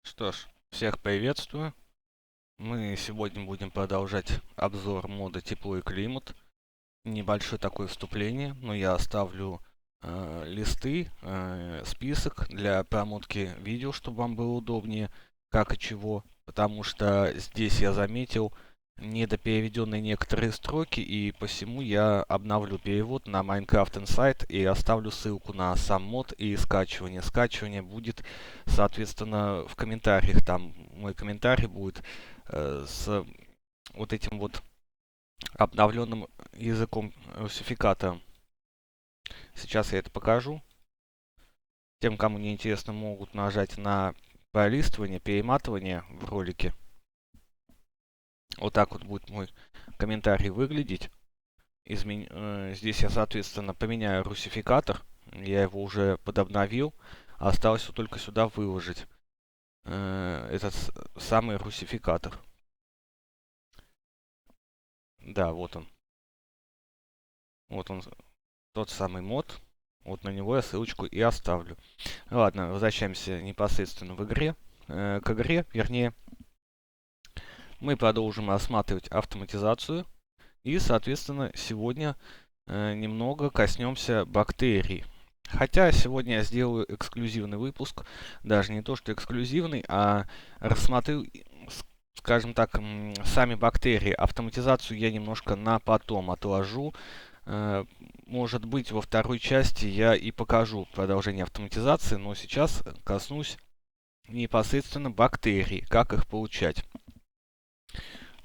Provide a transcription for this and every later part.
Что ж, всех приветствую. Мы сегодня будем продолжать обзор мода «Тепло и климат». Небольшое такое вступление, но я оставлю листы, список для промотки видео, чтобы вам было удобнее, как и чего. Потому что здесь я заметил недопереведенные некоторые строки, и посему я обновлю перевод на Minecraft Insight и оставлю ссылку на сам мод и скачивание. Скачивание будет, соответственно, в комментариях. Там мой комментарий будет с вот этим вот обновленным языком русификатора. Сейчас я это покажу. Тем, кому не интересно, могут нажать на пролистывание, перематывание в ролике. Вот так вот будет мой комментарий выглядеть. Здесь я, соответственно, поменяю русификатор. Я его уже подобновил. Осталось только сюда выложить этот самый русификатор. Да, вот он. Вот он, тот самый мод. Вот на него я ссылочку и оставлю. Ладно, возвращаемся непосредственно в игре. К игре, вернее, мы продолжим рассматривать автоматизацию. И, соответственно, сегодня немного коснемся бактерий. Хотя сегодня я сделаю эксклюзивный выпуск. Даже не то, что эксклюзивный, а рассмотрю, скажем так, сами бактерии. Автоматизацию я немножко на потом отложу. Может быть, во второй части я и покажу продолжение автоматизации, но сейчас коснусь непосредственно бактерий, как их получать.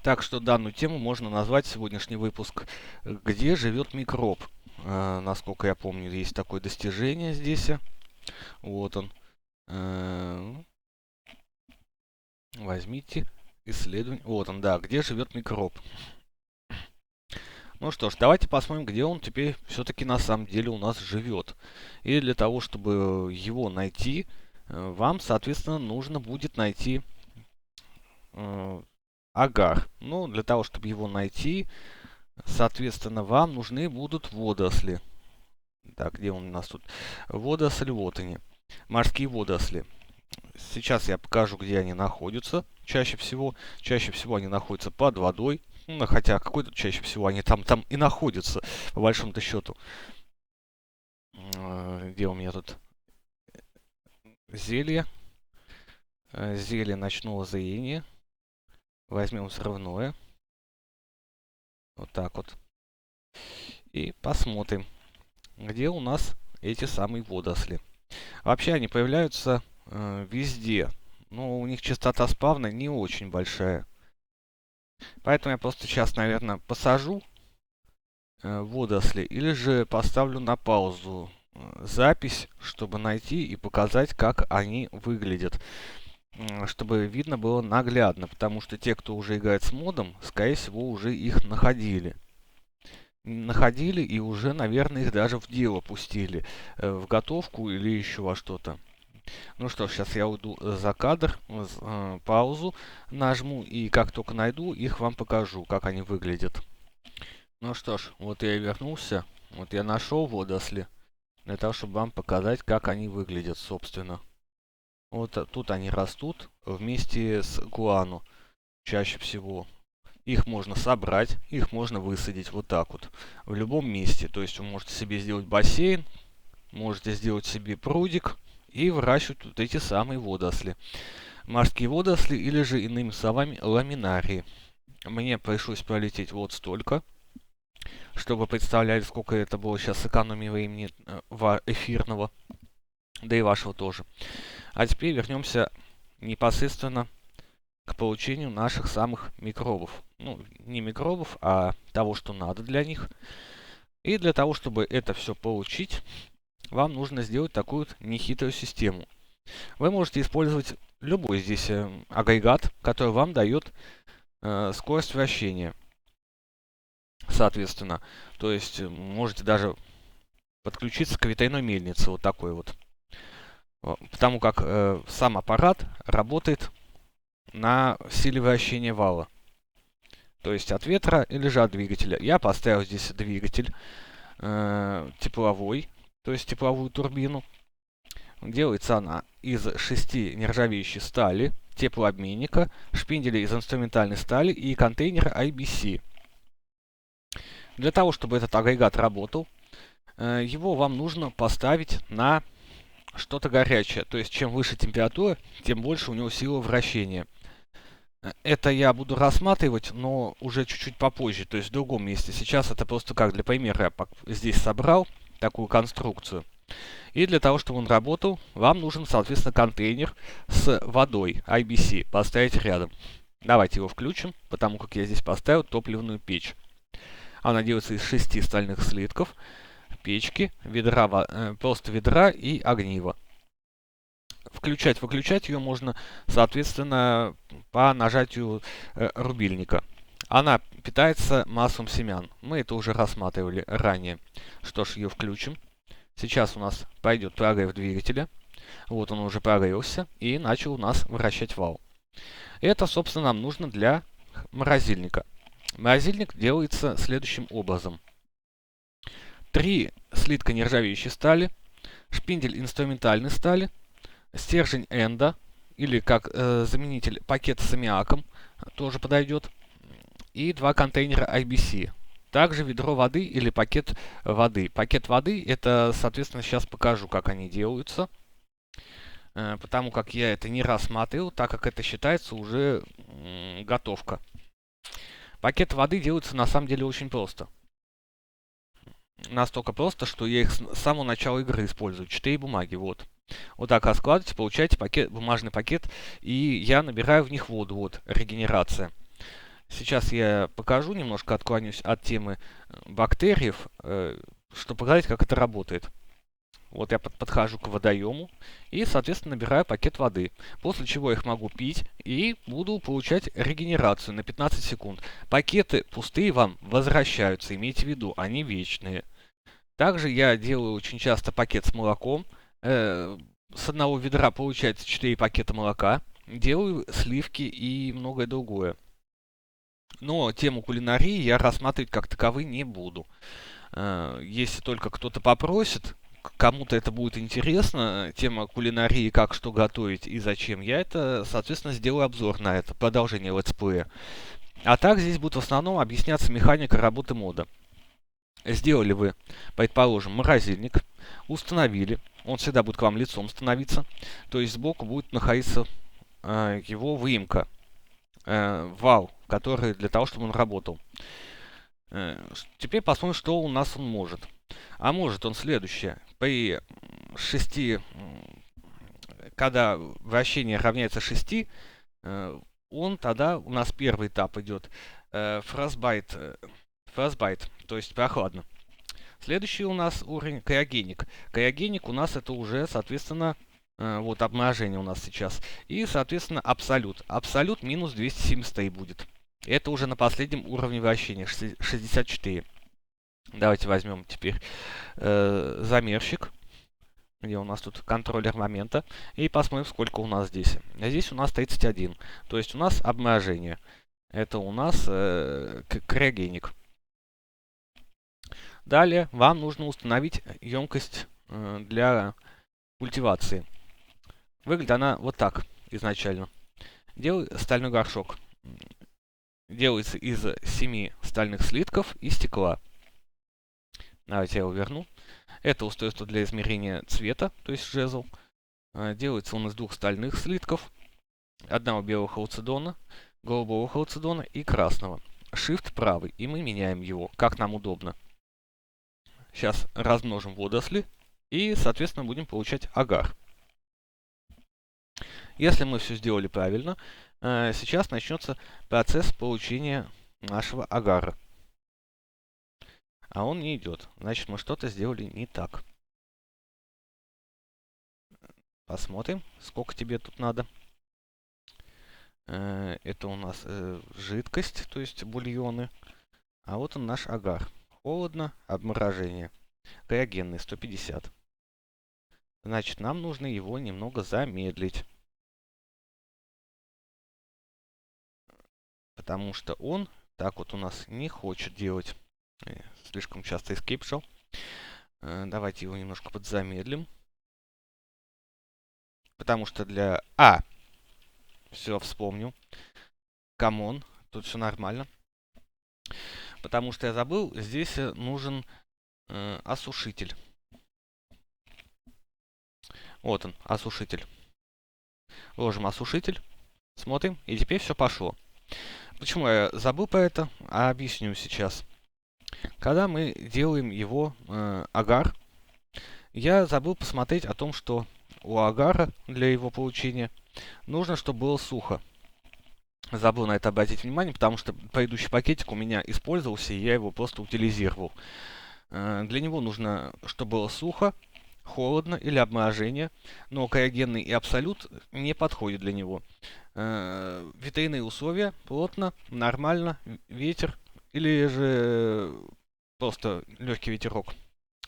Так что данную тему можно назвать сегодняшний выпуск «Где живет микроб?». Насколько я помню, есть такое достижение здесь. Вот он. Возьмите исследование. Вот он, да, где живет микроб. Ну что ж, давайте посмотрим, где он теперь все-таки на самом деле у нас живет. И для того, чтобы его найти, вам, соответственно, нужно будет найти агар. Ну, для того, чтобы его найти, соответственно, вам нужны будут водоросли. Так, где он у нас тут? Водоросли, вот они. Морские водоросли. Сейчас я покажу, где они находятся. Чаще всего они находятся под водой. Ну, хотя, какой тут чаще всего они там и находятся, по большому-то счету. Где у меня тут зелье? Зелье ночного зрения. Возьмем взрывное. Вот так вот. И посмотрим, где у нас эти самые водоросли. Вообще они появляются везде. Но у них частота спавна не очень большая. Поэтому я просто сейчас, наверное, посажу водоросли или же поставлю на паузу запись, чтобы найти и показать, как они выглядят. Чтобы видно было наглядно, потому что те, кто уже играет с модом, скорее всего, уже их находили. Находили и уже, наверное, их даже в дело пустили. В готовку или еще во что-то. Ну что ж, сейчас я уйду за кадр, паузу нажму, и как только найду, их вам покажу, как они выглядят. Ну что ж, вот я и вернулся. Вот я нашел водоросли, для того, чтобы вам показать, как они выглядят, собственно. Вот тут они растут вместе с гуану, чаще всего. Их можно собрать, их можно высадить вот так вот, в любом месте. То есть вы можете себе сделать бассейн, можете сделать себе прудик и выращивать вот эти самые водоросли. Морские водоросли или же, иными словами, ламинарии. Мне пришлось пролететь вот столько, чтобы представляли, сколько это было сейчас экономии времени эфирного, да и вашего тоже. А теперь вернемся непосредственно к получению наших самых микробов. Ну, не микробов, а того, что надо для них. И для того, чтобы это все получить, вам нужно сделать такую вот нехитрую систему. Вы можете использовать любой здесь агрегат, который вам дает скорость вращения. Соответственно, то есть можете даже подключиться к ветряной мельнице, вот такой вот. Потому как сам аппарат работает на силе вращения вала. То есть от ветра или же от двигателя. Я поставил здесь двигатель тепловой, то есть тепловую турбину. Делается она из 6 нержавеющей стали, теплообменника, шпинделя из инструментальной стали и контейнера IBC. Для того, чтобы этот агрегат работал, его вам нужно поставить на что-то горячее. То есть, чем выше температура, тем больше у него сила вращения. Это я буду рассматривать, но уже чуть-чуть попозже, то есть в другом месте. Сейчас это просто как для примера я здесь собрал такую конструкцию. И для того, чтобы он работал, вам нужен, соответственно, контейнер с водой IBC поставить рядом. Давайте его включим, потому как я здесь поставил топливную печь. Она делается из 6 стальных слитков, печки, просто ведра и огнива. Включать-выключать ее можно, соответственно, по нажатию рубильника. Она питается маслом семян. Мы это уже рассматривали ранее. Что ж, ее включим. Сейчас у нас пойдет прогрев двигателя. Вот он уже прогрелся и начал у нас вращать вал. Это, собственно, нам нужно для морозильника. Морозильник делается следующим образом. 3 слитка нержавеющей стали, шпиндель инструментальной стали, стержень энда, или как заменитель пакет с аммиаком, тоже подойдет, и 2 контейнера IBC. Также ведро воды или пакет воды. Пакет воды, это, соответственно, сейчас покажу, как они делаются, потому как я это не рассматривал, так как это считается уже готовка. Пакет воды делается на самом деле очень просто. Настолько просто, что я их с самого начала игры использую. 4 бумаги, вот. Вот так раскладываете, получаете бумажный пакет, и я набираю в них воду. Вот, регенерация. Сейчас я покажу, немножко отклонюсь от темы бактериев, чтобы показать, как это работает. Вот я подхожу к водоему и, соответственно, набираю пакет воды. После чего я их могу пить и буду получать регенерацию на 15 секунд. Пакеты пустые вам возвращаются, имейте в виду, они вечные. Также я делаю очень часто пакет с молоком. С одного ведра получается 4 пакета молока. Делаю сливки и многое другое. Но тему кулинарии я рассматривать как таковой не буду. Если только кто-то попросит, кому-то это будет интересно, тема кулинарии, как что готовить и зачем, я это, соответственно, сделаю обзор на это, продолжение летсплея. А так здесь будет в основном объясняться механика работы мода. Сделали вы, предположим, морозильник, установили, он всегда будет к вам лицом становиться, то есть сбоку будет находиться его выемка, вал, который для того, чтобы он работал. Теперь посмотрим, что у нас он может. А может он следующее. При 6, когда вращение равняется 6, он тогда, у нас первый этап идет frostbite, то есть прохладно. Следующий у нас уровень криогеник. Криогеник у нас это уже, соответственно, вот обморожение у нас сейчас. И, соответственно, абсолют. Абсолют минус 273 будет. Это уже на последнем уровне вращения, 64. Давайте возьмем теперь замерщик, где у нас тут контроллер момента, и посмотрим, сколько у нас здесь. Здесь у нас 31, то есть у нас обморожение. Это у нас криогеник. Далее вам нужно установить емкость для культивации. Выглядит она вот так изначально. Стальной горшок. Делается из 7 стальных слитков и стекла. Давайте я его верну. Это устройство для измерения цвета, то есть жезл. Делается он из 2 стальных слитков, одного белого халцедона, голубого халцедона и красного. Shift правый, и мы меняем его, как нам удобно. Сейчас размножим водоросли и, соответственно, будем получать агар. Если мы все сделали правильно, сейчас начнется процесс получения нашего агара. А он не идет. Значит, мы что-то сделали не так. Посмотрим, сколько тебе тут надо. Это у нас жидкость, то есть бульоны. А вот он наш агар. Холодно, обморожение. Криогенный, 150. Значит, нам нужно его немного замедлить. Потому что он так вот у нас не хочет делать. Слишком часто escape шел. Давайте его немножко подзамедлим. Потому что для... все, вспомнил. Камон, тут все нормально. Потому что я забыл, здесь нужен осушитель. Вот он, осушитель. Ложим осушитель. Смотрим, и теперь все пошло. Почему я забыл про это? Объясню сейчас. Когда мы делаем его агар, я забыл посмотреть о том, что у агара для его получения нужно, чтобы было сухо. Забыл на это обратить внимание, потому что предыдущий пакетик у меня использовался, и я его просто утилизировал. Для него нужно, чтобы было сухо, холодно или обморожение, но криогенный и абсолют не подходит для него. Ветряные условия, плотно, нормально, ветер или же просто легкий ветерок.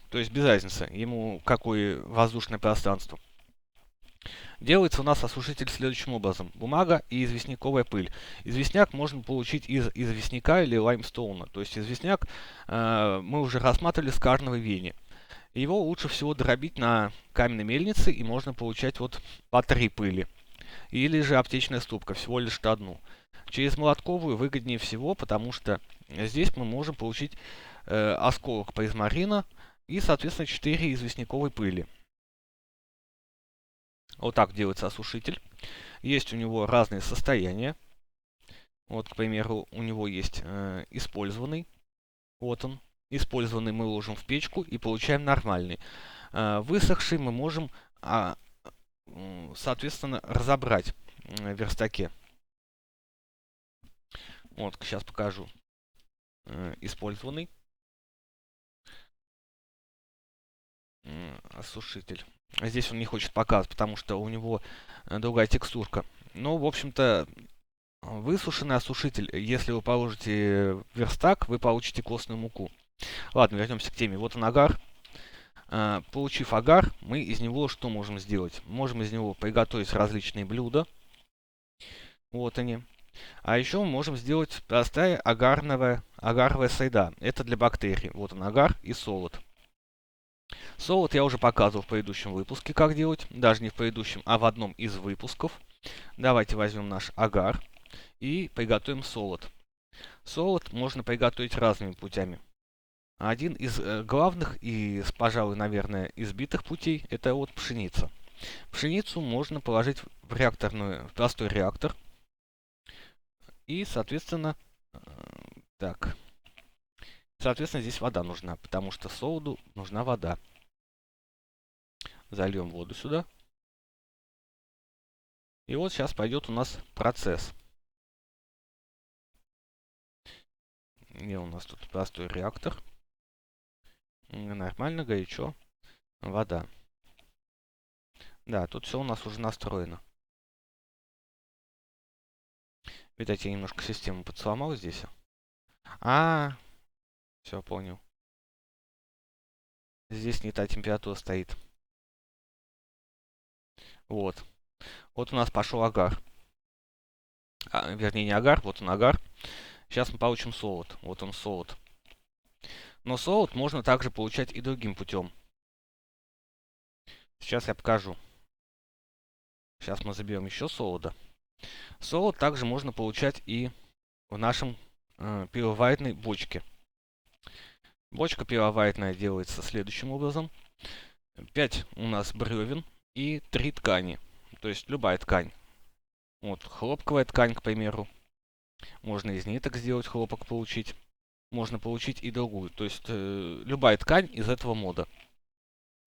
То есть без разницы, ему какое воздушное пространство. Делается у нас осушитель следующим образом. Бумага и известняковая пыль. Известняк можно получить из известняка или лаймстоуна. То есть известняк мы уже рассматривали с карновой вене. Его лучше всего дробить на каменной мельнице, и можно получать вот по 3 пыли. Или же аптечная ступка, всего лишь одну. Через молотковую выгоднее всего, потому что здесь мы можем получить осколок призмарина и, соответственно, 4 известняковой пыли. Вот так делается осушитель. Есть у него разные состояния. Вот, к примеру, у него есть использованный. Вот он. Использованный мы ложим в печку и получаем нормальный. Высохший мы можем, соответственно, разобрать в верстаке. Вот, сейчас покажу. Использованный. Осушитель. Здесь он не хочет показывать, потому что у него другая текстурка. Но, в общем-то, высушенный осушитель, если вы положите в верстак, вы получите костную муку. Ладно, вернемся к теме. Вот он агар. Получив агар, мы из него что можем сделать? Можем из него приготовить различные блюда. Вот они. А еще мы можем сделать простая агаровая среда. Это для бактерий. Вот он агар и солод. Солод я уже показывал в предыдущем выпуске, как делать. Даже не в предыдущем, а в одном из выпусков. Давайте возьмем наш агар и приготовим солод. Солод можно приготовить разными путями. Один из главных и, пожалуй, наверное, избитых путей – это вот пшеница. Пшеницу можно положить в простой реактор. И, соответственно, здесь вода нужна, потому что солоду нужна вода. Зальем воду сюда. И вот сейчас пойдет у нас процесс. Где у нас тут простой реактор? Нормально, горячо. Вода. Да, тут все у нас уже настроено. Видать, я немножко систему подсломал здесь. Все, понял. Здесь не та температура стоит. Вот. Вот у нас пошел агар. Вернее, не агар, вот он агар. Сейчас мы получим солод. Вот он солод. Но солод можно также получать и другим путем. Сейчас я покажу. Сейчас мы заберем еще солода. Солод также можно получать и в нашем пивоваренной бочке. Бочка пивоваренная делается следующим образом. 5 у нас бревен и 3 ткани. То есть любая ткань. Вот хлопковая ткань, к примеру. Можно из ниток сделать хлопок получить. Можно получить и другую. То есть любая ткань из этого мода.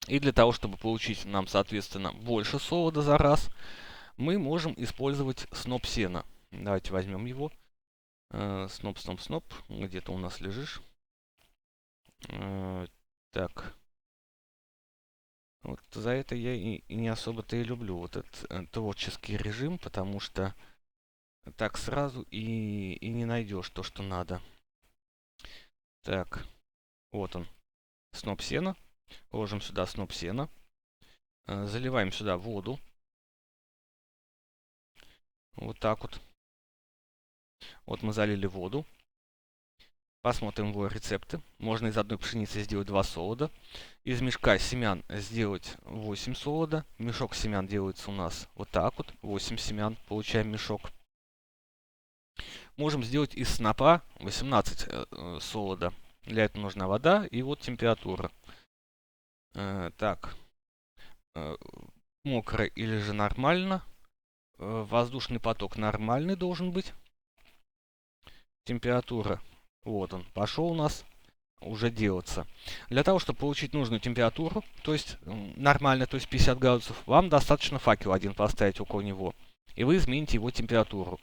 И для того, чтобы получить нам, соответственно, больше солода за раз, мы можем использовать сноп сена. Давайте возьмем его. Сноп. Где ты у нас лежишь? Так. Вот за это я и не особо-то и люблю вот этот творческий режим, потому что так сразу и не найдешь то, что надо. Так. Вот он. Сноп сена. Ложим сюда сноп сена. Заливаем сюда воду. Вот так вот. Вот мы залили воду. Посмотрим его рецепты. Можно из одной пшеницы сделать 2 солода. Из мешка семян сделать 8 солода. Мешок семян делается у нас вот так вот. 8 семян. Получаем мешок. Можем сделать из снопа 18 солода. Для этого нужна вода и вот температура. Так. Мокро или же нормально. Воздушный поток нормальный должен быть. Температура. Вот он. Пошел у нас уже делаться. Для того, чтобы получить нужную температуру, то есть нормально, то есть 50 градусов, вам достаточно факел один поставить около него. И вы измените его температуру.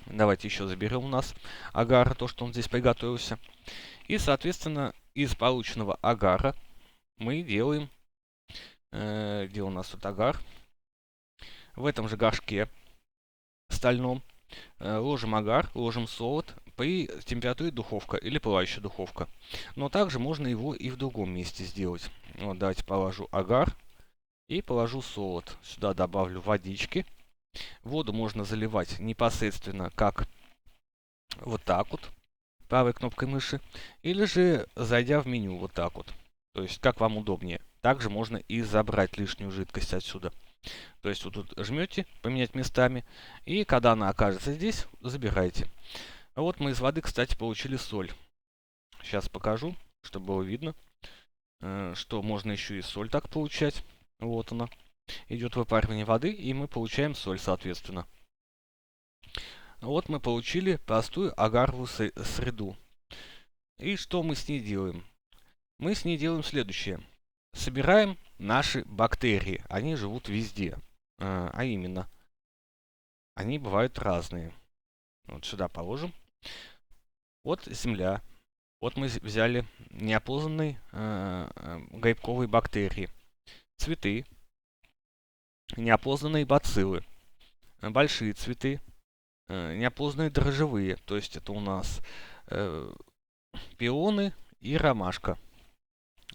Давайте еще заберем у нас агара, то, что он здесь приготовился. И, соответственно, из полученного агара мы делаем... где у нас тут агар? В этом же горшке стальном ложим агар, ложим солод при температуре духовка или пылающая духовка. Но также можно его и в другом месте сделать. Вот, давайте положу агар и положу солод. Сюда добавлю водички. Воду можно заливать непосредственно как вот так вот, правой кнопкой мыши, или же зайдя в меню вот так вот. То есть как вам удобнее. Также можно и забрать лишнюю жидкость отсюда. То есть вы тут жмете, поменять местами, и когда она окажется здесь, забираете. А вот мы из воды, кстати, получили соль. Сейчас покажу, чтобы было видно, что можно еще и соль так получать. Вот она. Идет выпаривание воды, и мы получаем соль, соответственно. Вот мы получили простую агаровую среду. И что мы с ней делаем? Мы с ней делаем следующее. Собираем наши бактерии. Они живут везде. А именно, они бывают разные. Вот сюда положим. Вот земля. Вот мы взяли неопознанные грибковые бактерии. Цветы. Неопознанные бациллы. Большие цветы. Неопознанные дрожжевые. То есть это у нас пионы и ромашка.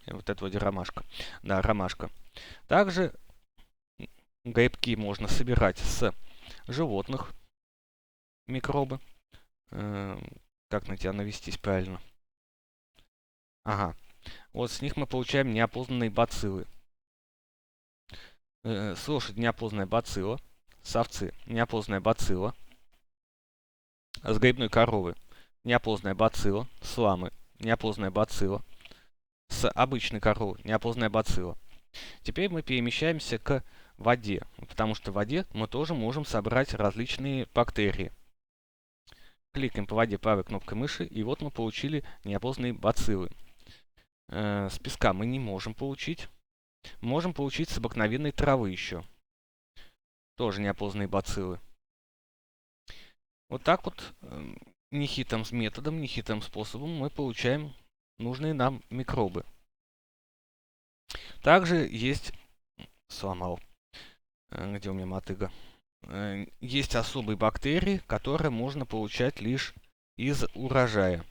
Вот это вот ромашка. Да, ромашка. Также грибки можно собирать с животных. Микробы. Как на тебя навестись правильно? Ага. Вот с них мы получаем неопознанные бациллы. С лошади неопознанная бацилла. С овцы неопознанная бацилла. С грибной коровы неопознанная бацилла. С ламы неопознанная бацилла. С обычной коровы неопознанная бацилла. Теперь мы перемещаемся к воде, потому что в воде мы тоже можем собрать различные бактерии. Кликаем по воде правой кнопкой мыши, и вот мы получили неопознанные бациллы. С песка мы не можем получить. Можем получить с обыкновенной травы еще. Тоже неопознанные бациллы. Вот так вот нехитрым методом, нехитрым способом мы получаем нужные нам микробы. Также есть... Сломал. Где у меня мотыга? Есть особые бактерии, которые можно получать лишь из урожая.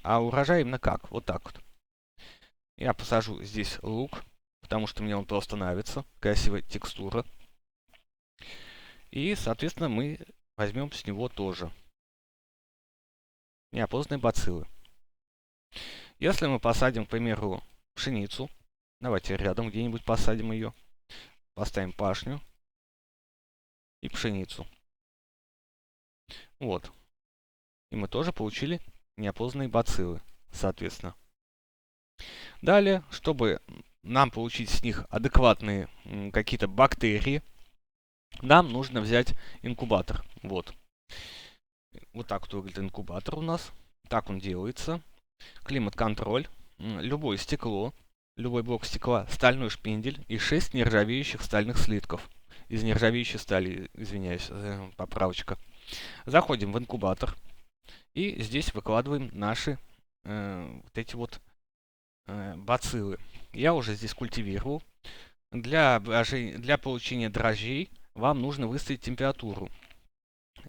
А урожай именно как? Вот так вот. Я посажу здесь лук, потому что мне он просто нравится. Красивая текстура. И, соответственно, мы возьмем с него тоже неопознанные бациллы. Если мы посадим, к примеру, пшеницу, давайте рядом где-нибудь посадим ее. Поставим пашню и пшеницу. Вот. И мы тоже получили неопознанные бациллы, соответственно. Далее, чтобы нам получить с них адекватные какие-то бактерии, нам нужно взять инкубатор. Вот. Вот так вот выглядит инкубатор у нас. Так он делается. Климат-контроль. Любое стекло. Любой блок стекла, стальной шпиндель и 6 нержавеющих стальных слитков. Из нержавеющей стали, извиняюсь, поправочка. Заходим в инкубатор. И здесь выкладываем наши вот эти вот бациллы. Я уже здесь культивировал. Для получения дрожжей вам нужно выставить температуру.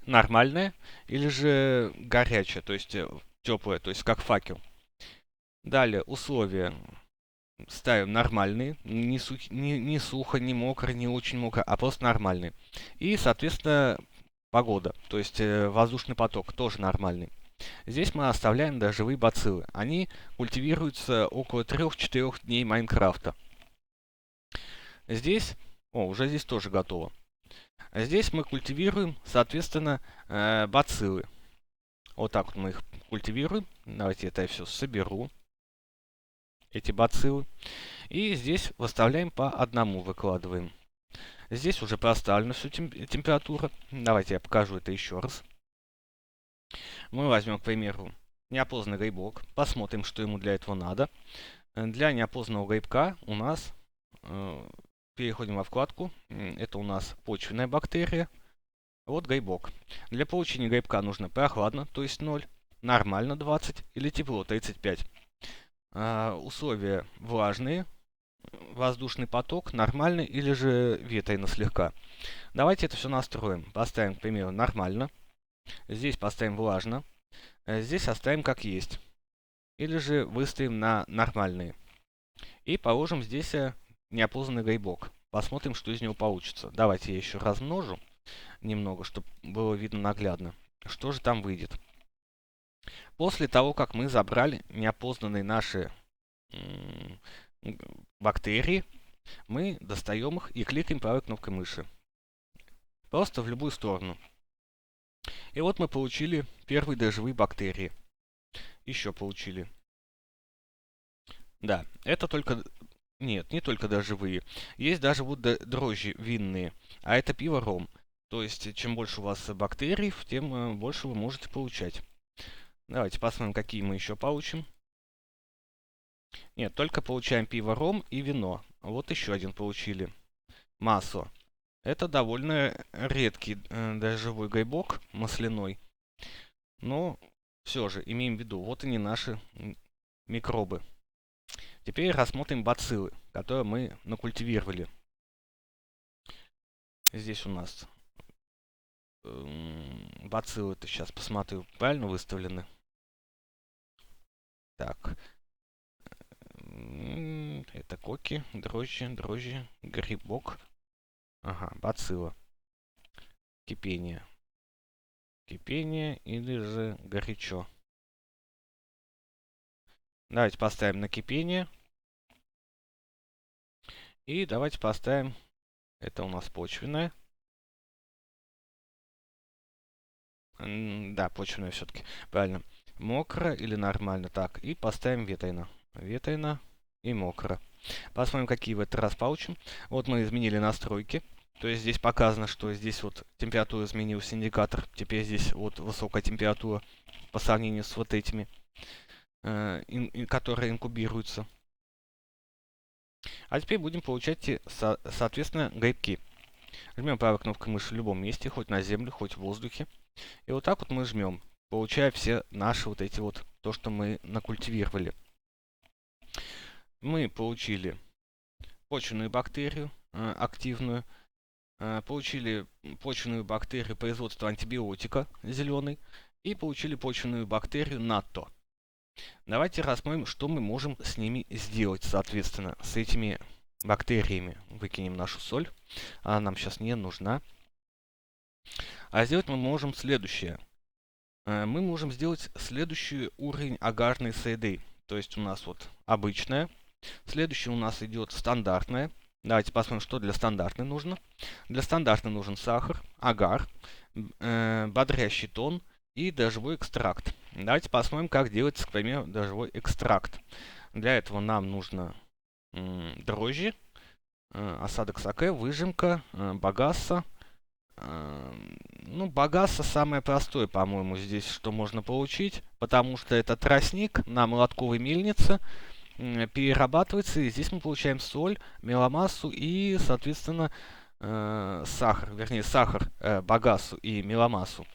Нормальная или же горячая, то есть теплая, то есть как факел. Далее условия ставим нормальные, не сухо, не мокро, не очень мокро, а просто нормальные. И, соответственно, погода, то есть воздушный поток тоже нормальный. Здесь мы оставляем дождевые бациллы. Они культивируются около 3-4 дней Майнкрафта. Здесь, уже здесь тоже готово. Здесь мы культивируем, соответственно, бациллы. Вот так вот мы их культивируем. Давайте это я все соберу, эти бациллы. И здесь выставляем по одному, выкладываем. Здесь уже проставлена всю температура. Давайте я покажу это еще раз. Мы возьмем, к примеру, неопознанный грибок. Посмотрим, что ему для этого надо. Для неопознанного грибка у нас переходим во вкладку. Это у нас почвенная бактерия. Вот грибок. Для получения грибка нужно прохладно, то есть 0, нормально 20 или тепло 35. Условия влажные, воздушный поток, нормальный или же ветрено слегка. Давайте это все настроим. Поставим, к примеру, нормально. Здесь поставим влажно. Здесь оставим как есть. Или же выставим на нормальные. И положим здесь неопознанный грибок. Посмотрим, что из него получится. Давайте я еще размножу немного, чтобы было видно наглядно, что же там выйдет. После того, как мы забрали неопознанные наши бактерии, мы достаем их и кликаем правой кнопкой мыши. Просто в любую сторону. И вот мы получили первые дождевые бактерии. Еще получили. Да, это только... Нет, не только дождевые. Есть даже вот дрожжи винные. А это пиво ром. То есть, чем больше у вас бактерий, тем больше вы можете получать. Давайте посмотрим, какие мы еще получим. Нет, только получаем пиво ром и вино. Вот еще один получили. Масло. Это довольно редкий дождевой грибок, масляной. Но все же, имеем в виду, вот они наши микробы. Теперь рассмотрим бациллы, которые мы накультивировали. Здесь у нас бациллы-то сейчас посмотрю, правильно выставлены. Так. Это коки, дрожжи, грибок. Ага, бацилла. Кипение. Кипение или же горячо. Давайте поставим на кипение. И давайте поставим... Это у нас почвенная. Да, почвенная все-таки. Правильно. Мокро или нормально. Так, и поставим ветрено. Ветрено и мокро. Посмотрим, какие в этот раз получим. Вот мы изменили настройки. То есть здесь показано, что здесь вот температура изменился индикатор. Теперь здесь вот высокая температура по сравнению с вот этими, которые инкубируются. А теперь будем получать, соответственно, грибки. Жмем правой кнопкой мыши в любом месте, хоть на землю, хоть в воздухе. И вот так вот мы жмем, получая все наши вот эти вот, то, что мы накультивировали. Мы получили почвенную бактерию активную. Получили почвенную бактерию производства антибиотика зеленый. И получили почвенную бактерию НАТО. Давайте рассмотрим, что мы можем с ними сделать, соответственно, с этими бактериями. Выкинем нашу соль. Она нам сейчас не нужна. А сделать мы можем следующее. Мы можем сделать следующий уровень агарной среды. То есть у нас вот обычная. Следующий у нас идет стандартная. Давайте посмотрим, что для стандартной нужно. Для стандартной нужен сахар, агар, бодрящий тон и дождевой экстракт. Давайте посмотрим, как делается, к примеру, дождевой экстракт. Для этого нам нужно дрожжи, осадок саке, выжимка, багасса. Ну, багасса самое простое, по-моему, здесь, что можно получить, потому что это тростник на молотковой мельнице, перерабатывается, и здесь мы получаем соль, меломассу и, соответственно, сахар, вернее, сахар, багассу и меломассу.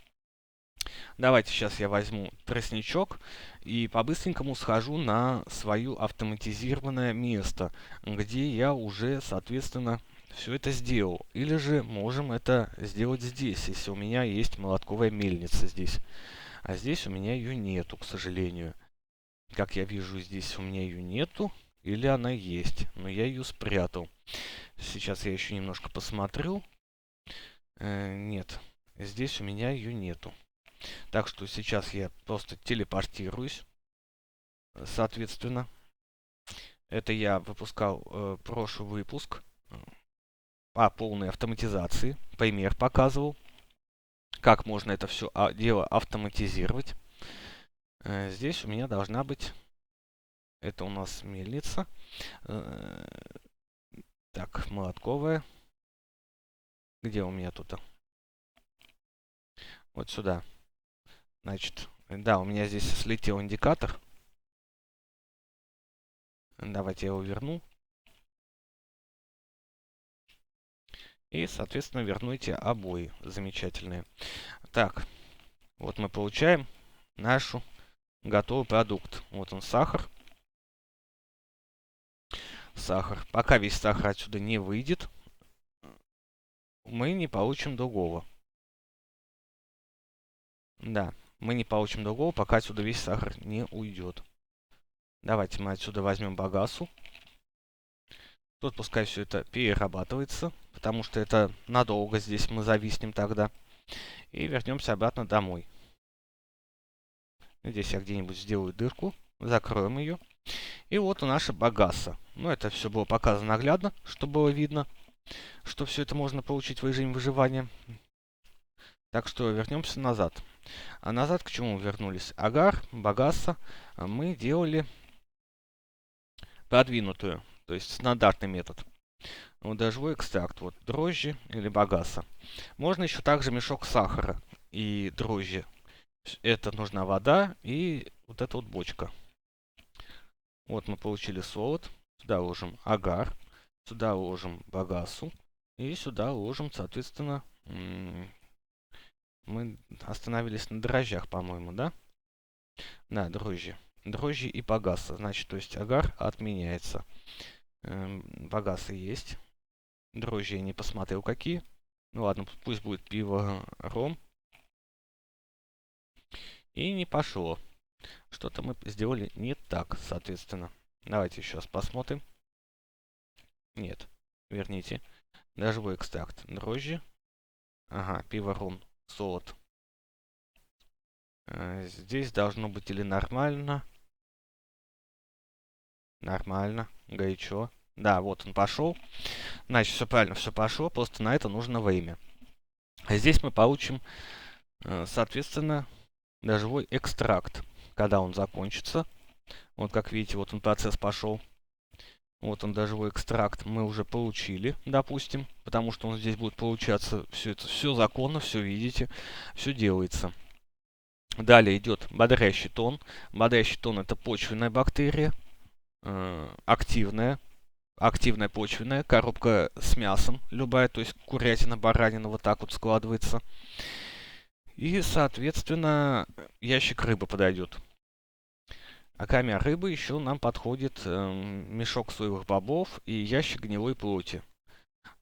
Давайте сейчас я возьму тростничок и по-быстренькому схожу на свое автоматизированное место, где я уже, соответственно, все это сделал. Или же можем это сделать здесь, если у меня есть молотковая мельница здесь. А здесь у меня ее нету, к сожалению. Как я вижу, здесь у меня ее нету. Или она есть, но я ее спрятал. Сейчас я еще немножко посмотрю. Нет, здесь у меня ее нету. Так что сейчас я просто телепортируюсь. Соответственно, это я выпускал прошлый выпуск по полной автоматизации. Пример показывал, как можно это все дело автоматизировать. Здесь у меня должна быть... Это у нас мельница. Так, молотковая. Где у меня тут? Вот сюда. Значит, да, у меня здесь слетел индикатор. Давайте я его верну. И, соответственно, верну эти обои замечательные. Так, вот мы получаем нашу готовый продукт. Вот он, сахар. Сахар. Пока весь сахар отсюда не выйдет, мы не получим другого. Да, мы не получим другого, пока отсюда весь сахар не уйдет. Давайте мы отсюда возьмем багасу. Тут пускай все это перерабатывается, потому что это надолго здесь мы зависнем тогда. И вернемся обратно домой. Здесь я где-нибудь сделаю дырку, закроем ее. И вот у наша багаса. Ну, это все было показано наглядно, чтобы было видно, что все это можно получить в режиме выживания. Так что вернемся назад. А назад к чему вернулись? Агар, багаса. Мы делали продвинутую, то есть стандартный метод. Вот дождевой экстракт, вот дрожжи или багаса. Можно еще также мешок сахара и дрожжи. Это нужна вода и вот эта вот бочка. Вот мы получили солод. Сюда ложим агар. Сюда ложим багасу. И сюда ложим, соответственно, мы остановились на дрожжах, по-моему, да? Да, дрожжи. Дрожжи и багаса. Значит, то есть агар отменяется. Багасы есть. Дрожжи я не посмотрел какие. Ну ладно, пусть будет пиво, ром. И не пошло. Что-то мы сделали не так, соответственно. Давайте еще раз посмотрим. Нет, верните. Дождевой экстракт. Дрожжи. Ага, пиво, ром, солод. Здесь должно быть или нормально. Нормально, горячо. Да, вот он пошел. Значит, все правильно, все пошло. Просто на это нужно время. А здесь мы получим, соответственно, дождевой экстракт. Когда он закончится. Вот как видите, вот он процесс пошел. Вот он дождевой экстракт мы уже получили, допустим. Потому что он здесь будет получаться. Все это, все законно, все видите. Все делается. Далее идет бодрящий тон. Бодрящий тон это почвенная бактерия. Активная. Активная почвенная. Коробка с мясом. Любая, то есть курятина, баранина вот так вот складывается. И, соответственно, ящик рыбы подойдет. А кроме рыбы еще нам подходит мешок соевых бобов и ящик гнилой плоти.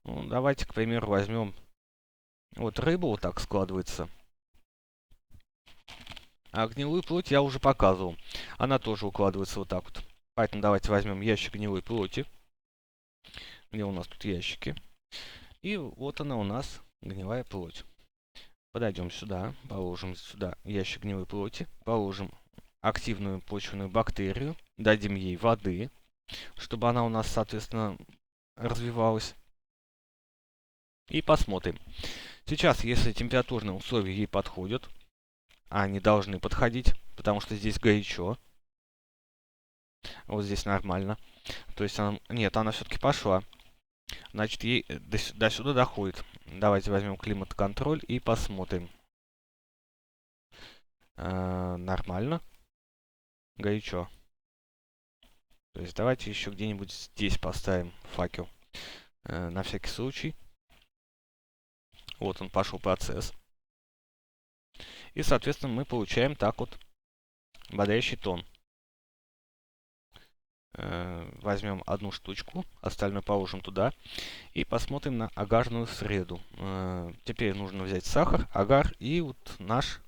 Ну, давайте, к примеру, возьмем вот рыбу, вот так складывается. А гнилую плоть я уже показывал. Она тоже укладывается вот так вот. Поэтому давайте возьмем ящик гнилой плоти. Где у нас тут ящики? И вот она у нас, гнилая плоть. Подойдем сюда, положим сюда ящик гнилой плоти, положим активную почвенную бактерию, дадим ей воды, чтобы она у нас, соответственно, развивалась. И посмотрим. Сейчас, если температурные условия ей подходят, а они должны подходить, потому что здесь горячо. Вот здесь нормально. То есть она... Нет, она все-таки пошла. Значит, ей до сюда доходит. Давайте возьмем климат-контроль и посмотрим. Нормально. Горячо. То есть давайте еще где-нибудь здесь поставим факел. На всякий случай. Вот он пошел процесс. И, соответственно, мы получаем так вот бодрящий тон. Возьмем одну штучку, остальное положим туда и посмотрим на агарную среду. Теперь нужно взять сахар, агар и вот наше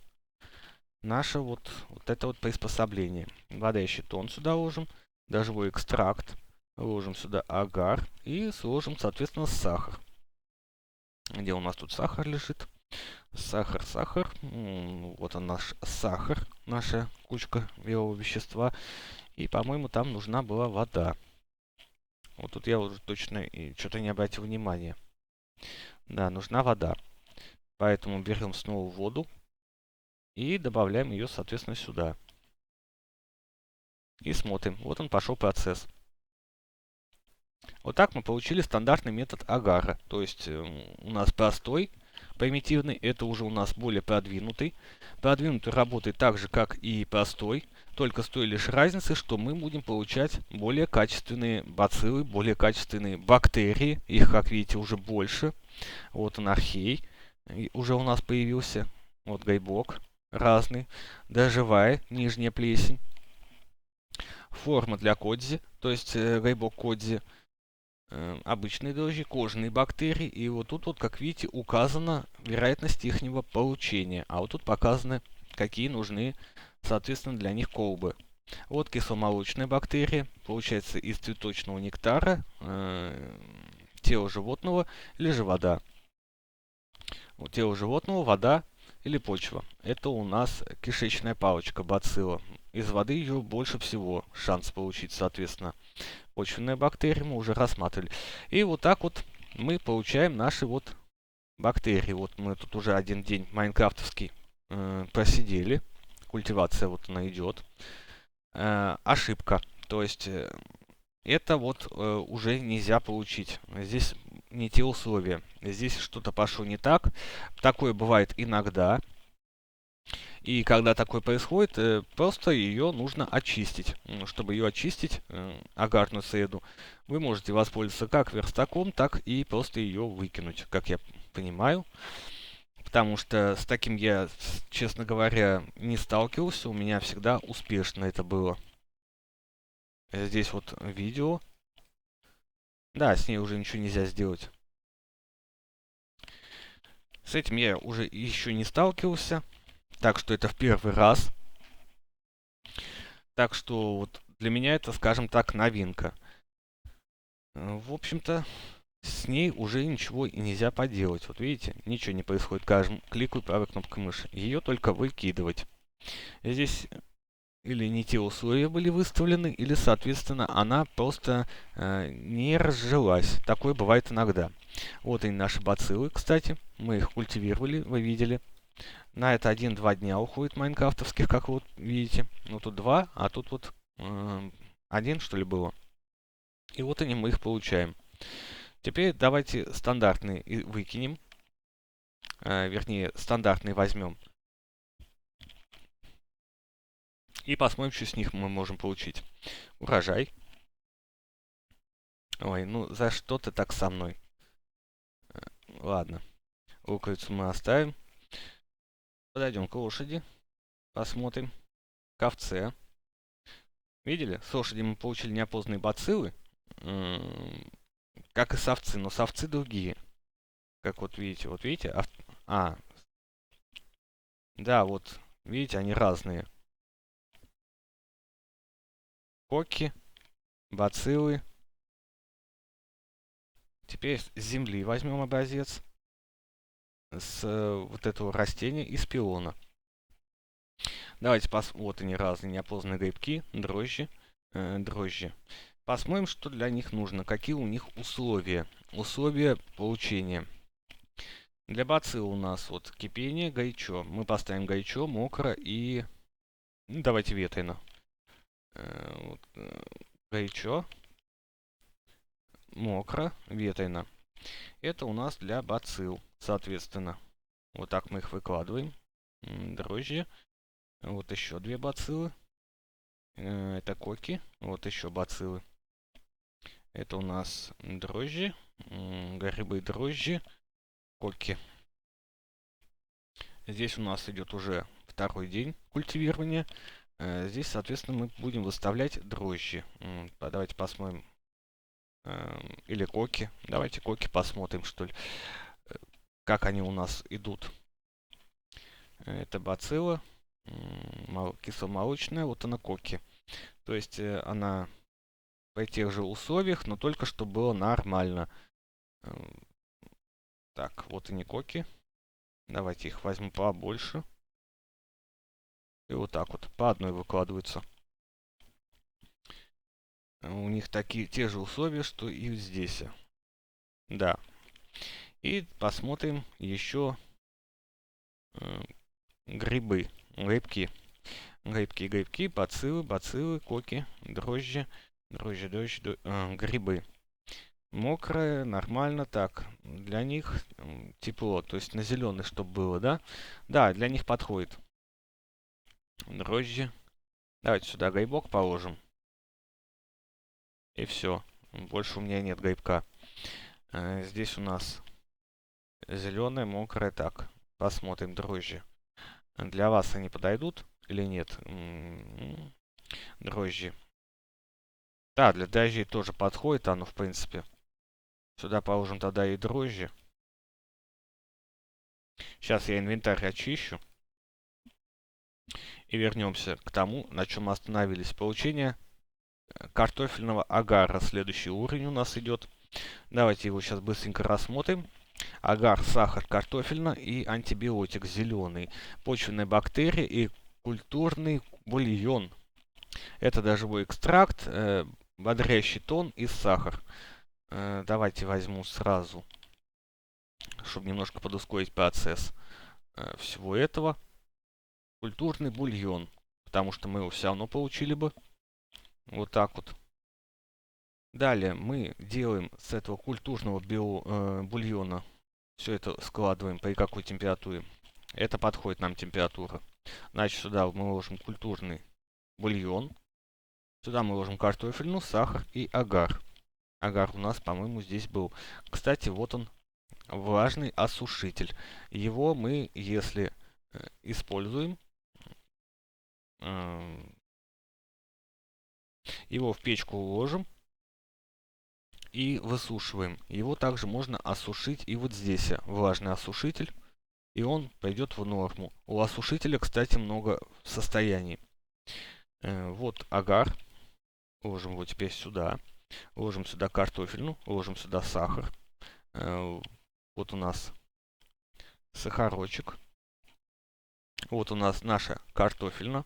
вот это вот приспособление. Бодрящий тон сюда ложим, дождевой экстракт, ложим сюда агар и сложим, соответственно, сахар. Где у нас тут сахар лежит? Сахар, сахар. Вот он наш сахар, наша кучка белого вещества. И, по-моему, там нужна была вода. Вот тут я уже точно что-то не обратил внимания. Да, нужна вода. Поэтому берем снова воду и добавляем ее, соответственно, сюда. И смотрим. Вот он пошел процесс. Вот так мы получили стандартный метод агара. То есть у нас простой, примитивный, это уже у нас более продвинутый. Продвинутый работает так же, как и простой, только с той лишь разницей, что мы будем получать более качественные бациллы, более качественные бактерии. Их, как видите, уже больше. Вот он архей, уже у нас появился. Вот грибок разный. Доживая, нижняя плесень. Форма для кодзи, то есть грибок кодзи. Обычные дрожжи, кожные бактерии. И вот тут, вот, как видите, указана вероятность их получения. А вот тут показаны, какие нужны, соответственно, для них колбы. Вот кисломолочная бактерия, получается из цветочного нектара, тело животного или же вода. У тело животного вода или почва. Это у нас кишечная палочка, бацилла. Из воды ее больше всего шанс получить, соответственно. Почвенные бактерии мы уже рассматривали. И вот так вот мы получаем наши вот бактерии. Вот мы тут уже один день майнкрафтовский просидели. Культивация вот она идет. Ошибка. То есть это вот уже нельзя получить. Здесь не те условия. Здесь что-то пошло не так. Такое бывает иногда. И когда такое происходит, просто ее нужно очистить. Чтобы ее очистить, агарную среду, вы можете воспользоваться как верстаком, так и просто ее выкинуть, как я понимаю. Потому что с таким я, честно говоря, не сталкивался. У меня всегда успешно это было. Здесь вот видео. Да, с ней уже ничего нельзя сделать. С этим я уже еще не сталкивался. Так что это в первый раз. Так что вот для меня это, скажем так, новинка. В общем-то, с ней уже ничего и нельзя поделать. Вот видите, ничего не происходит. Кликаю правой кнопкой мыши. Ее только выкидывать. Здесь или не те условия были выставлены, или, соответственно, она просто не разжилась. Такое бывает иногда. Вот они наши бациллы, кстати. Мы их культивировали, вы видели. На это 1-2 дня уходит майнкрафтовских, как вы вот видите. Ну тут 2, а тут вот 1, что ли, было. И вот они, мы их получаем. Теперь давайте стандартные выкинем. Вернее, стандартные возьмем. И посмотрим, что с них мы можем получить. Урожай. Ой, ну за что ты так со мной? Ладно. Луковицу мы оставим. Подойдем к лошади. Посмотрим. К овце. Видели? С лошади мы получили неопознанные бациллы. Как и с овцы, но с овцы другие. Как вот видите. Вот видите? Да, вот. Видите, они разные. Коки, бациллы. Теперь с земли возьмем образец. С вот этого растения из пиона. Давайте посмотрим. Вот они разные неопознанные грибки, дрожжи. Дрожжи. Посмотрим, что для них нужно. Какие у них условия. Условия получения. Для бацилл у нас вот кипение, горячо. Мы поставим горячо, мокро и... Ну, давайте ветрено. Вот, горячо, мокро, ветрено. Это у нас для бацилл, соответственно. Вот так мы их выкладываем. Дрожжи. Вот еще 2 бациллы. Это коки. Вот еще бациллы. Это у нас дрожжи. Грибы, дрожжи. Коки. Здесь у нас идет уже второй день культивирования. Здесь, соответственно, мы будем выставлять дрожжи. Давайте посмотрим. Или коки. Давайте коки посмотрим, что ли. Как они у нас идут. Это бацилла. Кисломолочная. Вот она коки. То есть она при тех же условиях, но только что было нормально. Так, вот они коки. Давайте их возьму побольше. И вот так вот, по одной выкладываются. У них такие те же условия, что и здесь. Да. И посмотрим еще грибы, грибки. Грибки, бациллы, коки, дрожжи, грибы. Мокрое, нормально, так. Для них тепло, то есть на зеленый, чтобы было, да? Да, для них подходит. Дрожжи. Давайте сюда грибок положим. И все. Больше у меня нет грибка. Здесь у нас зеленое, мокрое. Так, посмотрим дрожжи. Для вас они подойдут или нет? Дрожжи. Да, для дрожжей тоже подходит оно, в принципе. Сюда положим тогда и дрожжи. Сейчас я инвентарь очищу. И вернемся к тому, на чем мы остановились. Получение картофельного агара. Следующий уровень у нас идет. Давайте его сейчас быстренько рассмотрим. Агар, сахар, картофельно и антибиотик зеленый. Почвенные бактерии и культурный бульон. Это дождевой экстракт, бодрящий тон и сахар. Давайте возьму сразу, чтобы немножко подускорить процесс всего этого. Культурный бульон, потому что мы его все равно получили бы. Вот так вот. Далее мы делаем с этого культурного бульона, все это складываем при какой температуре. Это подходит нам температура. Значит, сюда мы ложим культурный бульон. Сюда мы ложим картофельную, сахар и агар. Агар у нас, по-моему, здесь был. Кстати, вот он, влажный осушитель. Его мы, если используем, его в печку уложим и высушиваем. Его также можно осушить и вот здесь влажный осушитель, и он пойдет в норму. У осушителя, кстати, много состояний. Вот агар. Ложим его теперь сюда. Ложим сюда картофельную, ложим сюда сахар. Вот у нас сахарочек. Вот у нас наша картофельная.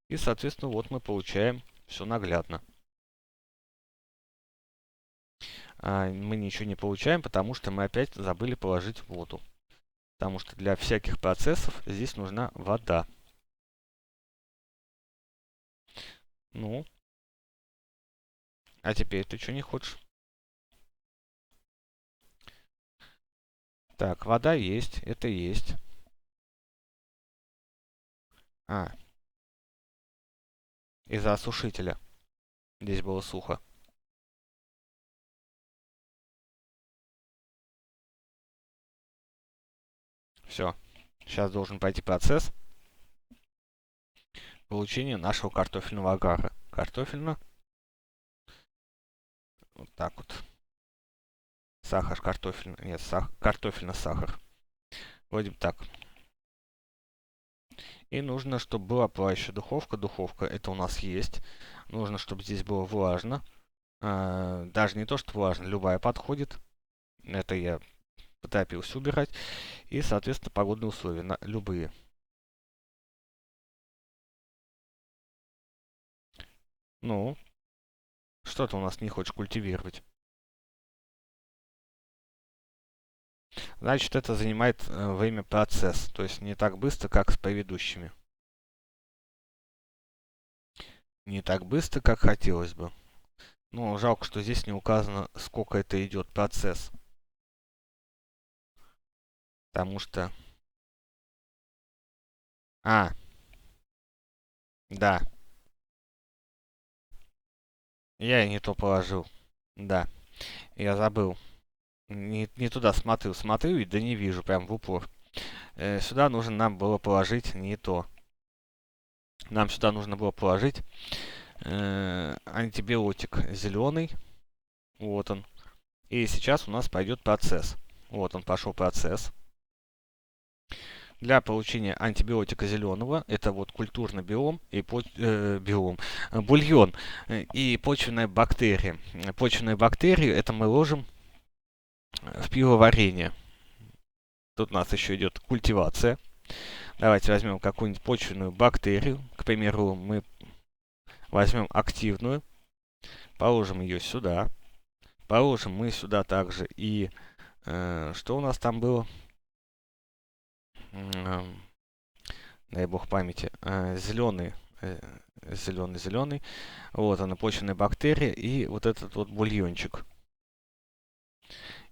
И, соответственно, вот мы получаем все наглядно. Мы ничего не получаем, потому что мы опять забыли положить воду. Потому что для всяких процессов здесь нужна вода. Ну. А теперь ты что не хочешь? Так, вода есть, это есть. Из-за осушителя. Здесь было сухо. Все. Сейчас должен пойти процесс получения нашего картофельного агара. Картофельно. Вот так вот. Сахар, картофельный. Нет, картофельно-сахар. Вроде бы так. И нужно, чтобы была плавающая духовка. Духовка это у нас есть. Нужно, чтобы здесь было влажно. Даже не то, что влажно, любая подходит. Это я поторопился убирать. И, соответственно, погодные условия. Любые. Ну, что ты у нас не хочешь культивировать? Значит, это занимает время процесс. То есть не так быстро, как с предыдущими. Не так быстро, как хотелось бы. Ну, жалко, что здесь не указано, сколько это идет процесс. Потому что... Да. Я и не то положил. Да. Я забыл. Не туда смотрю. Смотрю и да не вижу, прям в упор. Сюда нужно нам было положить не то. Нам сюда нужно было положить антибиотик зеленый. Вот он. И сейчас у нас пойдет процесс. Вот он пошел процесс. Для получения антибиотика зеленого, это вот культурный биом и бульон и почвенная бактерия. Почвенные бактерии это мы ложим в пивоварение. Тут у нас еще идет культивация. Давайте возьмем какую-нибудь почвенную бактерию. К примеру, мы возьмем активную, положим ее сюда. Положим мы сюда также и... что у нас там было? Дай бог памяти. Зеленый. Зеленый. Вот она, почвенная бактерия и вот этот вот бульончик.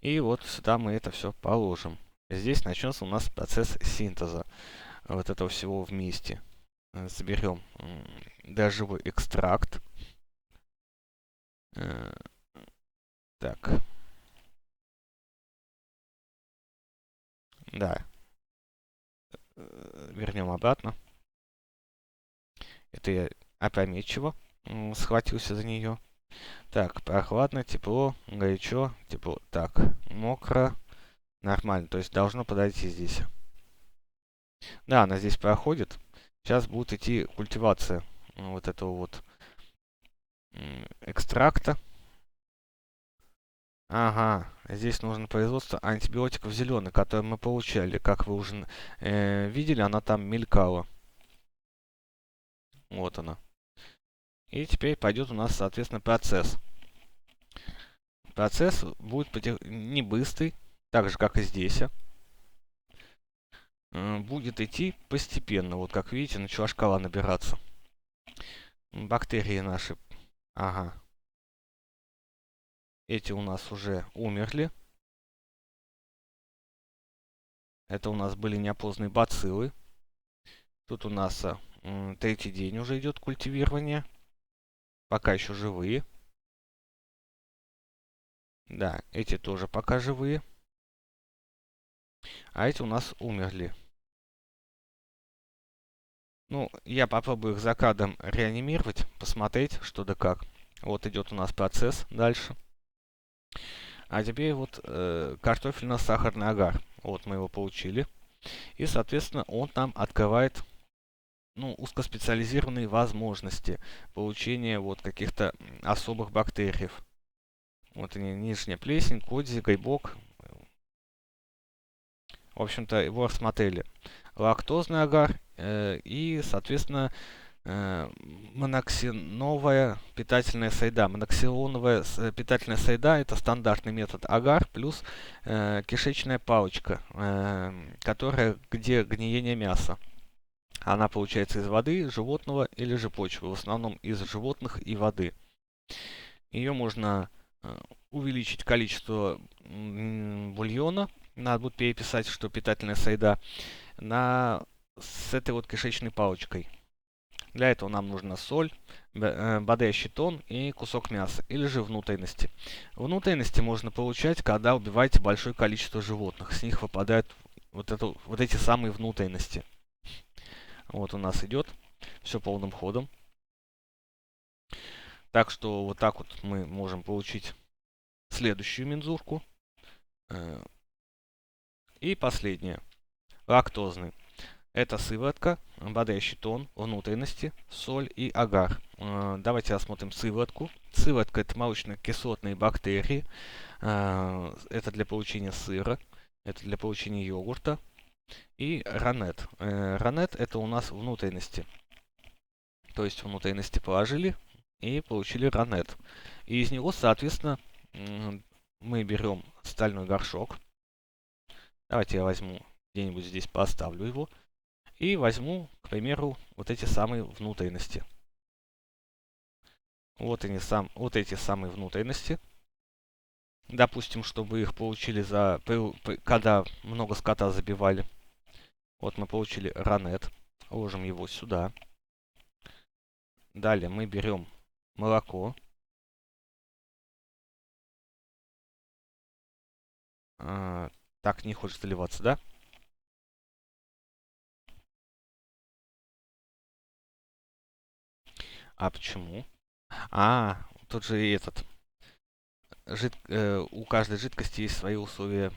И вот сюда мы это все положим. Здесь начнется у нас процесс синтеза вот этого всего вместе. Заберем дрожжевой экстракт. Так. Да. Вернем обратно. Это я опрометчиво схватился за нее. Так, прохладно, тепло, горячо, тепло. Так, мокро, нормально. То есть должно подойти здесь. Да, она здесь проходит. Сейчас будет идти культивация вот этого вот экстракта. Ага, здесь нужно производство антибиотиков зеленых, которые мы получали. Как вы уже видели, она там мелькала. Вот она. И теперь пойдет у нас, соответственно, процесс. Процесс будет не быстрый, так же, как и здесь. Будет идти постепенно. Вот как видите, начала шкала набираться. Бактерии наши. Ага. Эти у нас уже умерли. Это у нас были неопознанные бациллы. Тут у нас третий день уже идет культивирование. Пока еще живые. Да, эти тоже пока живые. А эти у нас умерли. Ну, я попробую их за кадром реанимировать, посмотреть, что да как. Вот идет у нас процесс дальше. А теперь вот картофельно-сахарный агар. Вот мы его получили. И, соответственно, он нам открывает узкоспециализированные возможности получения вот каких-то особых бактерий. Вот они, нижняя плесень, кодзи, грибок. В общем-то, его рассмотрели. Лактозный агар и, соответственно, моноксиновая питательная среда. Моноксилоновая питательная среда — это стандартный метод агар плюс кишечная палочка, где гниение мяса. Она получается из воды, животного или же почвы. В основном из животных и воды. Ее можно увеличить количество бульона. Надо будет переписать, что питательная среда с этой вот кишечной палочкой. Для этого нам нужна соль, бодрящий тон и кусок мяса, или же внутренности. Внутренности можно получать, когда убиваете большое количество животных. С них выпадают вот эти самые внутренности. Вот у нас идет все полным ходом. Так что вот так вот мы можем получить следующую мензурку. И последнее. Лактозный. Это сыворотка, бодрящий тон, внутренности, соль и агар. Давайте рассмотрим сыворотку. Сыворотка — это молочно-кислотные бактерии. Это для получения сыра, это для получения йогурта. И ранет. Ранет — это у нас внутренности. То есть внутренности положили и получили ранет. И из него, соответственно, мы берем стальной горшок. Давайте я возьму где-нибудь здесь, поставлю его. И возьму, к примеру, вот эти самые внутренности. Вот эти самые внутренности. Допустим, чтобы их получили когда много скота забивали. Вот мы получили ранет. Ложим его сюда. Далее мы берем молоко. Так, не хочет заливаться, да? А почему? Тут же и этот. У каждой жидкости есть свои условия.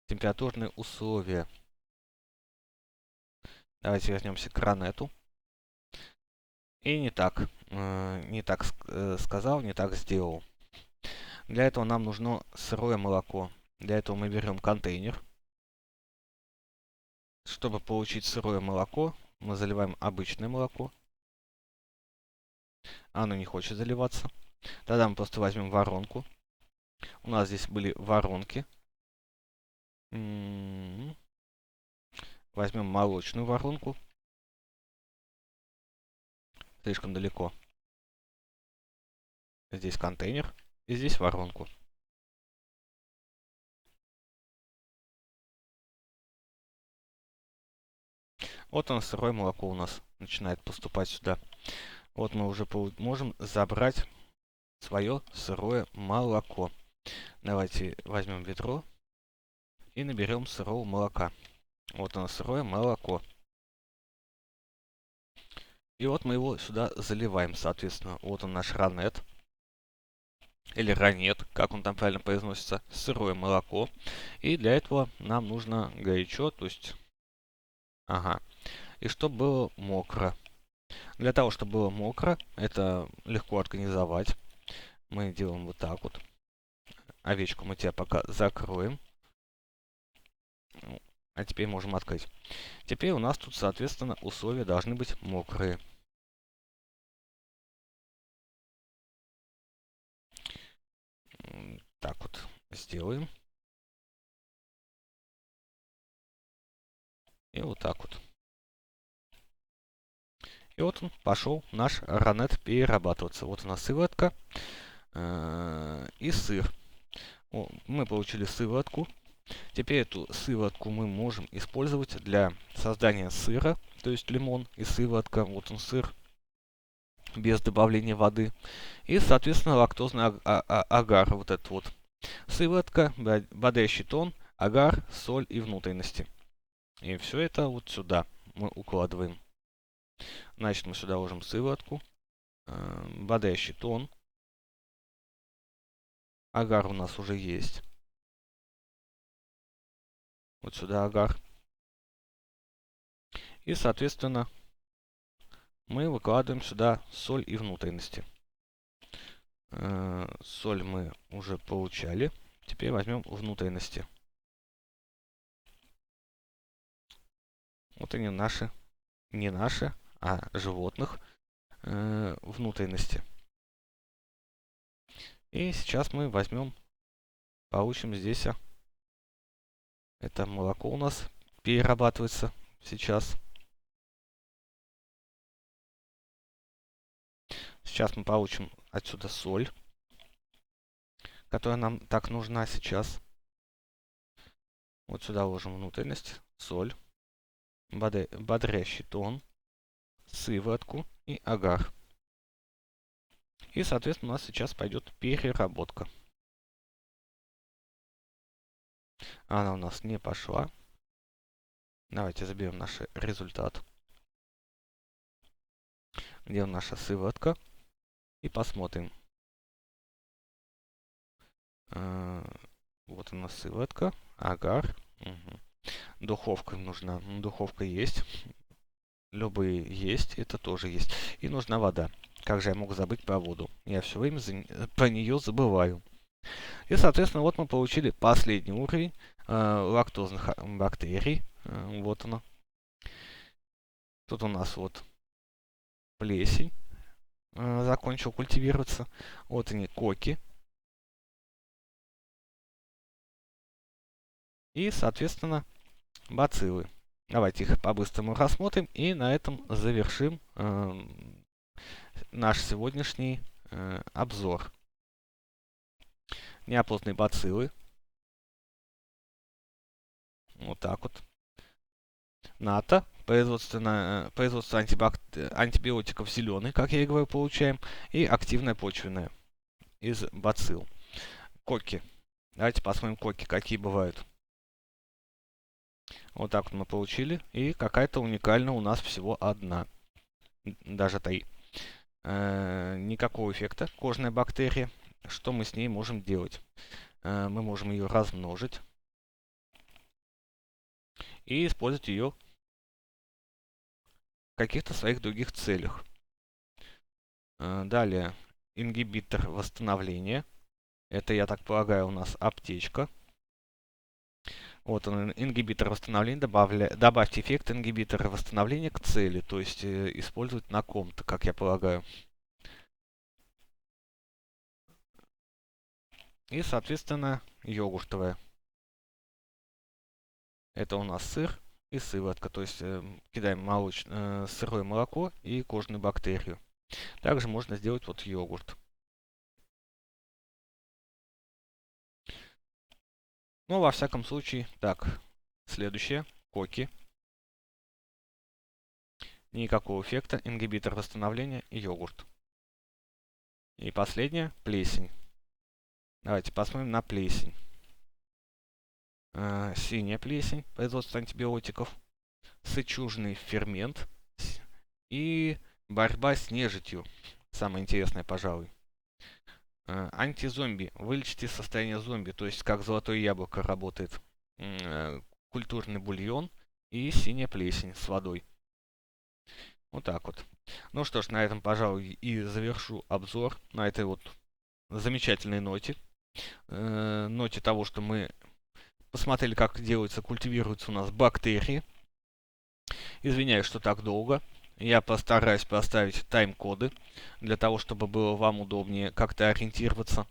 Температурные условия. Давайте вернемся к ранету. И не так сказал, не так сделал. Для этого нам нужно сырое молоко. Для этого мы берем контейнер. Чтобы получить сырое молоко, мы заливаем обычное молоко. Оно не хочет заливаться. Тогда мы просто возьмем воронку. У нас здесь были воронки. Возьмем молочную воронку. Слишком далеко. Здесь контейнер. И здесь воронку. Вот оно, сырое молоко у нас начинает поступать сюда. Вот мы уже можем забрать свое сырое молоко. Давайте возьмем ведро и наберем сырого молока. Вот оно, сырое молоко. И вот мы его сюда заливаем, соответственно. Вот он, наш ранет. Или ранет, как он там правильно произносится. Сырое молоко. И для этого нам нужно горячо, то есть... Ага. И чтобы было мокро. Для того, чтобы было мокро, это легко организовать. Мы делаем вот так вот. Овечку мы тебя пока закроем. А теперь можем открыть. Теперь у нас тут, соответственно, условия должны быть мокрые. Так вот сделаем. И вот так вот. И вот он пошел, наш ранет, перерабатываться. Вот у нас сыворотка и сыр. Мы получили сыворотку. Теперь эту сыворотку мы можем использовать для создания сыра, то есть лимон и сыворотка. Вот он сыр без добавления воды. И, соответственно, лактозный агар, вот этот вот. Сыворотка, бодрящий тон, агар, соль и внутренности. И все это вот сюда мы укладываем. Значит, мы сюда ложим сыворотку, бодрящий тон. Агар у нас уже есть. Вот сюда агар. И, соответственно, мы выкладываем сюда соль и внутренности. Соль мы уже получали. Теперь возьмем внутренности. Вот они наши, не наши, а животных внутренности. И сейчас мы возьмем, получим здесь. Это молоко у нас перерабатывается сейчас. Сейчас мы получим отсюда соль, которая нам так нужна сейчас. Вот сюда ложим внутренность, соль, бодрящий тон, сыворотку и агар. И, соответственно, у нас сейчас пойдет переработка. Она у нас не пошла. Давайте заберем наш результат. Где наша сыворотка? И посмотрим. Вот у нас сыворотка, агар. Угу. Духовка нужна. Духовка есть. Любые есть, это тоже есть. И нужна вода. Как же я мог забыть про воду? Я все время про нее забываю. И, соответственно, вот мы получили последний уровень лактозных бактерий. Вот оно. Тут у нас вот плесень закончил культивироваться. Вот они, коки. И, соответственно, бациллы. Давайте их по-быстрому рассмотрим и на этом завершим наш сегодняшний обзор. Неоплотные бациллы. Вот так вот. НАТО. Производство антибиотиков зеленый, как я и говорю, получаем. И активная почвенная из бацилл. Коки. Давайте посмотрим коки, какие бывают. Вот так вот мы получили. И какая-то уникальная у нас всего одна. Даже 3. Никакого эффекта. Кожная бактерия. Что мы с ней можем делать? Мы можем ее размножить. И использовать ее в каких-то своих других целях. Далее. Ингибитор восстановления. Это, я так полагаю, у нас аптечка. Вот он, ингибитор восстановления. Добавьте эффект ингибитора восстановления к цели. То есть использовать на ком-то, как я полагаю. И, соответственно, йогуртовая. Это у нас сыр и сыворотка. То есть кидаем сырое молоко и кожную бактерию. Также можно сделать вот йогурт. Ну, во всяком случае, так. Следующее. Коки. Никакого эффекта. Ингибитор восстановления и йогурт. И последнее. Плесень. Давайте посмотрим на плесень. Синяя плесень, производство антибиотиков. Сычужный фермент. И борьба с нежитью. Самое интересное, пожалуй. Антизомби. Вылечите состояние зомби. То есть, как золотое яблоко работает. Культурный бульон и синяя плесень с водой. Вот так вот. Ну что ж, на этом, пожалуй, и завершу обзор. На этой вот замечательной ноте. Ноте того, что мы посмотрели, как делаются, культивируются у нас бактерии. Извиняюсь, что так долго. Я постараюсь поставить тайм-коды, для того, чтобы было вам удобнее как-то ориентироваться.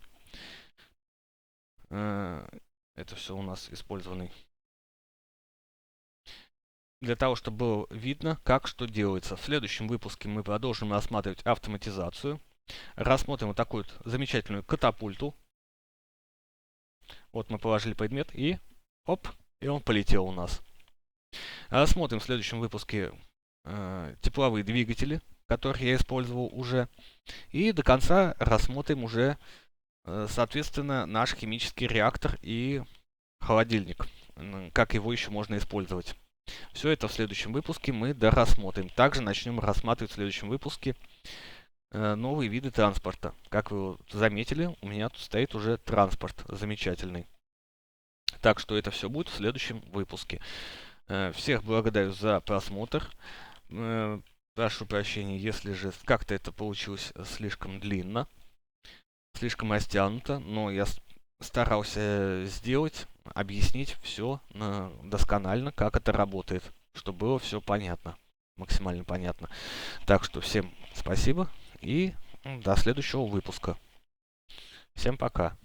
Это все у нас использованный. Для того, чтобы было видно, как что делается. В следующем выпуске мы продолжим рассматривать автоматизацию. Рассмотрим вот такую вот замечательную катапульту. Вот мы положили предмет и оп, и он полетел у нас. Рассмотрим в следующем выпуске тепловые двигатели, которые я использовал уже. И до конца рассмотрим уже, соответственно, наш химический реактор и холодильник. Как его еще можно использовать. Все это в следующем выпуске мы дорассмотрим. Также начнем рассматривать в следующем выпуске новые виды транспорта. Как вы заметили, у меня тут стоит уже транспорт замечательный. Так что это все будет в следующем выпуске. Всех благодарю за просмотр. Прошу прощения, если же как-то это получилось слишком длинно, слишком растянуто, но я старался сделать, объяснить все досконально, как это работает, чтобы было все понятно, максимально понятно. Так что всем спасибо и до следующего выпуска. Всем пока.